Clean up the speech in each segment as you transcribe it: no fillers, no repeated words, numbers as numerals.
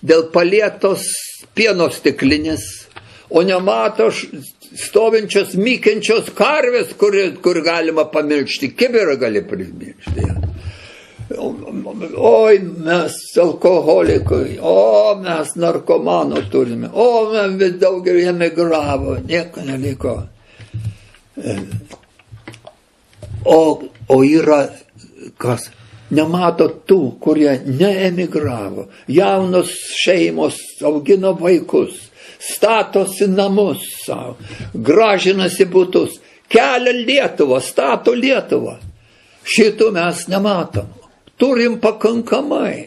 dėl palėtos pieno stiklinės, o nemato stovinčios mykinčios karvės, kur galima pamilkšti, kibirą gali primilkšti. Oi, mes alkoholikai, o mes narkomano turime, o mes vis daugiau emigravo, nieko neliko. O yra kas? Nemato tų, kurie neemigravo. Jaunos šeimos augino vaikus, statosi namus savo, gražinasi butus, kelia Lietuvą, stato Lietuvą. Šitų mes nematom. Turim pakankamai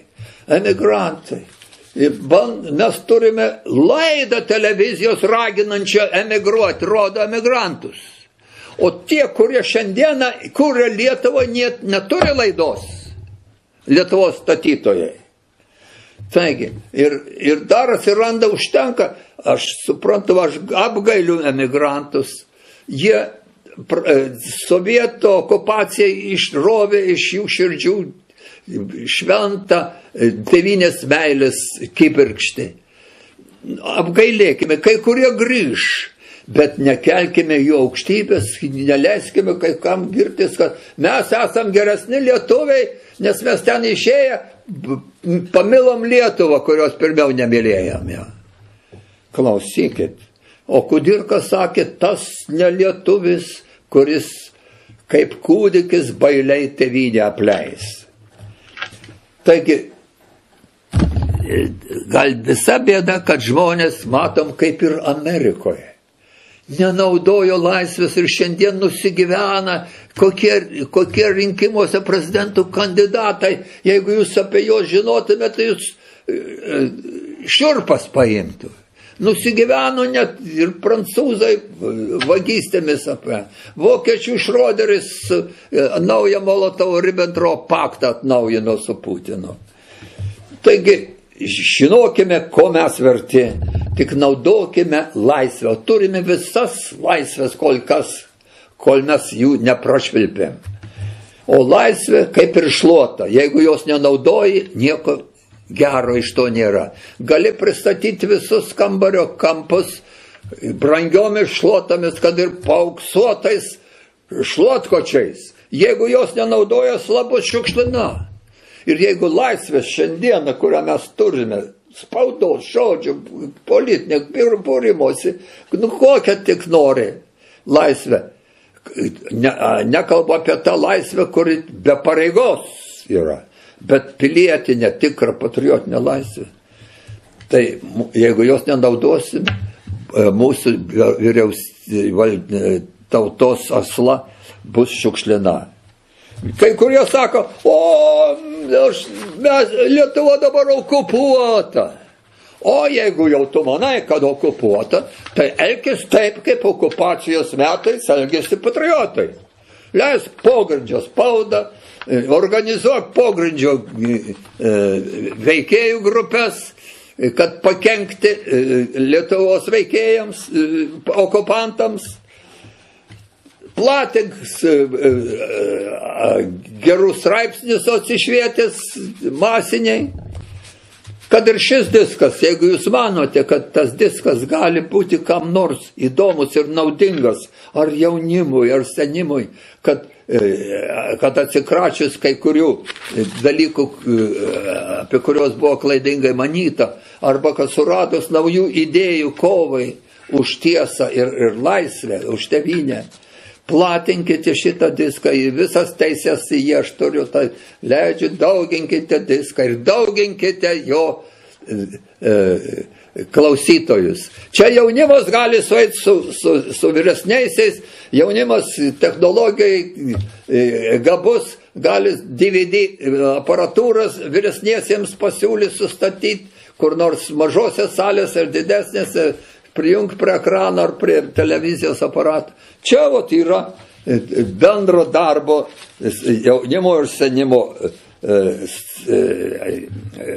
emigrantai. Mes turime laidą televizijos raginančią emigruoti, rodo emigrantus. O tie, kurie šiandieną kuria Lietuvą, neturi laidos. Lietuvos statytojai. Taigi, ir dar atsiranda užtenka, aš suprantu, aš apgailiu emigrantus. Jie sovietų okupacija išrovė iš jų širdžių šventą tėvynės meilės kibirkštį. Apgailėkime, kai kurie grįž, bet nekelkime jų aukštybės, neleiskime kai kam girtis, kad mes esam geresni lietuviai, nes mes ten išėję pamilom Lietuvą, kurios pirmiau nemylėjome. Klausykit, o Kudirka sakė, tas nelietuvis, kuris kaip kūdikis bailiai tėvynę apleis. Taigi, gal visa bėda, kad žmonės, matom, kaip ir Amerikoje, nenaudojo laisvės ir šiandien nusigyvena, kokie rinkimuose prezidentų kandidatai, jeigu jūs apie juos žinotumėte, tai jūs šiurpas paimtų. Nusigyveno net ir prancūzai vagystėmis apie. Vokiečių Šroderis naują Molotovo-Ribbentropo paktą atnaujino su Putinu. Taigi, žinokime, ko mes verti, tik naudokime laisvę. Turime visas laisvės kol mes jų neprašvilpėm. O laisvė kaip ir šluota. Jeigu jos nenaudoji, nieko gero iš to nėra. Gali pristatyti visus kambario kampus brangiomis šluotomis, kad ir paauksuotais šluotkočiais. Jeigu jos nenaudoja, slabus šiukšlina. Ir jeigu laisvės šiandieną, kurią mes turime, spaudos, žodžių, politinė, būrimosi, kokią tik nori laisvę. Nekalbu apie tą laisvę, kuri be pareigos yra. Bet pilietinė, tikra patriotinė laisvė. Tai jeigu jos nenaudosim, mūsų tautos asla bus šiukšlina. Kai kurie sako, Lietuva dabar okupuota. O jeigu jau tu manai, kad okupuota, tai elkis taip, kaip okupacijos metais elgėsi patriotai. Leis pogrindžio spaudą, organizuok pogrindžio veikėjų grupės, kad pakenkti Lietuvos veikėjams, okupantams, platink gerus straipsnius atsišvietęs masiniai, kad ir šis diskas, jeigu jūs manote, kad tas diskas gali būti kam nors įdomus ir naudingas, ar jaunimui, ar senimui, kad atsikračius kai kurių dalykų, apie kurios buvo klaidingai manyta, arba kad suradus naujų idėjų kovai už tiesą ir laisvę, už tėvynę, platinkite šitą diską, visas teisės į jį aš turiu, tai leidžiu, dauginkite diską ir dauginkite jo klausytojus. Čia jaunimas gali sueiti su vyresniaisiais, jaunimas technologijai gabus, gali DVD aparatūras vyresniesiems pasiūlyti sustatyti, kur nors mažose salėse ir didesnėse, prijungti prie ekrano ar prie televizijos aparatų. Čia vat yra bendro darbo jaunimo ir senimo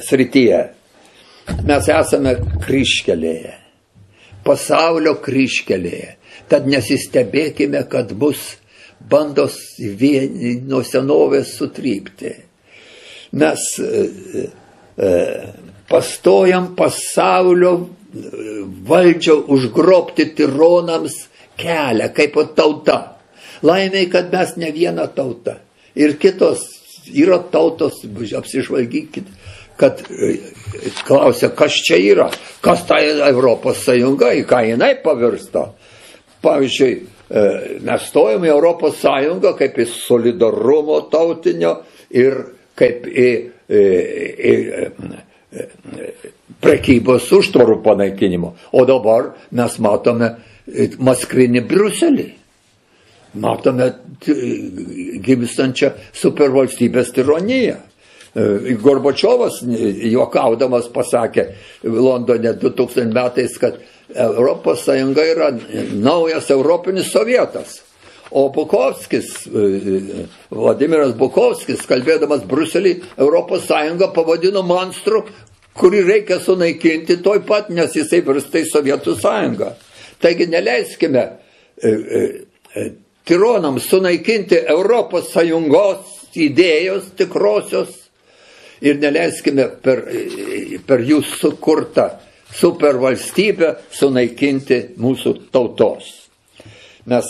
srityje. Mes esame kryžkelėje, pasaulio kryžkelėje. Tad nesistebėkime, kad mus bandos nuo senovės sutrypti. Mes pastojam pasaulio valdžią užgrobti tironams kelią, kaip tauta. Laimiai, kad mes ne viena tauta. Ir kitos yra tautos, apsižvalgykit, kad klausia, kas čia yra, kas ta Europos Sąjunga, į ką jinai pavirsta. Pavyzdžiui, mes stojame į Europos Sąjungą kaip į solidarumo tautinio ir kaip į prekybos užtvarų panaikinimo. O dabar mes matome maskvinį Briuselį. Matome gimstančią supervalstybės tironiją. Gorbačiovas juokaudamas pasakė Londone 2000 metais, kad Europos Sąjunga yra naujas europinis sovietas. O Bukovskis, Vladimiras Bukovskis, kalbėdamas Briuselį, Europos Sąjungą pavadino monstru, kurį reikia sunaikinti toj pat, nes jisai virsta į Sovietų Sąjungą. Taigi neleiskime tironams sunaikinti Europos Sąjungos idėjos tikrosios ir neleiskime per jų sukurtą supervalstybę sunaikinti mūsų tautos. Mes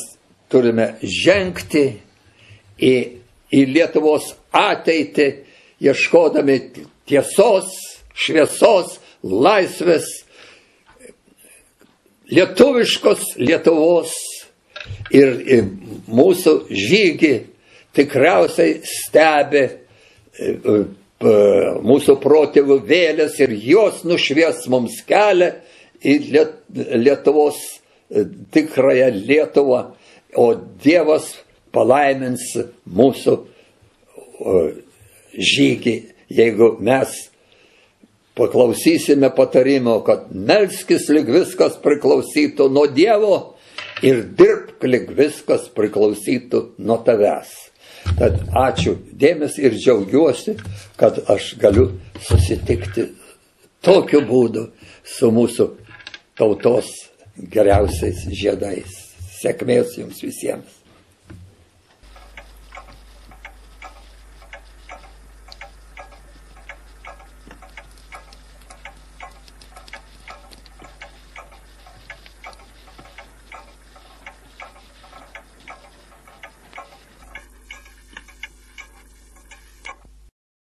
turime žengti į Lietuvos ateitį, ieškodami tiesos, šviesos, laisvės, lietuviškos Lietuvos. Ir mūsų žygį tikriausiai stebi mūsų protėvių vėlės ir jos nušvies mums kelią į Lietuvos tikrąją Lietuvą, o Dievas palaimins mūsų žygį, jeigu mes paklausysime patarimo, kad melskis, lyg viskas priklausytų nuo Dievo ir dirbk, lyg viskas priklausytų nuo tavęs. Tad ačiū dėmesį ir džiaugiuosi, kad aš galiu susitikti tokiu būdu su mūsų tautos geriausiais žiedais. Sėkmės jums visiems.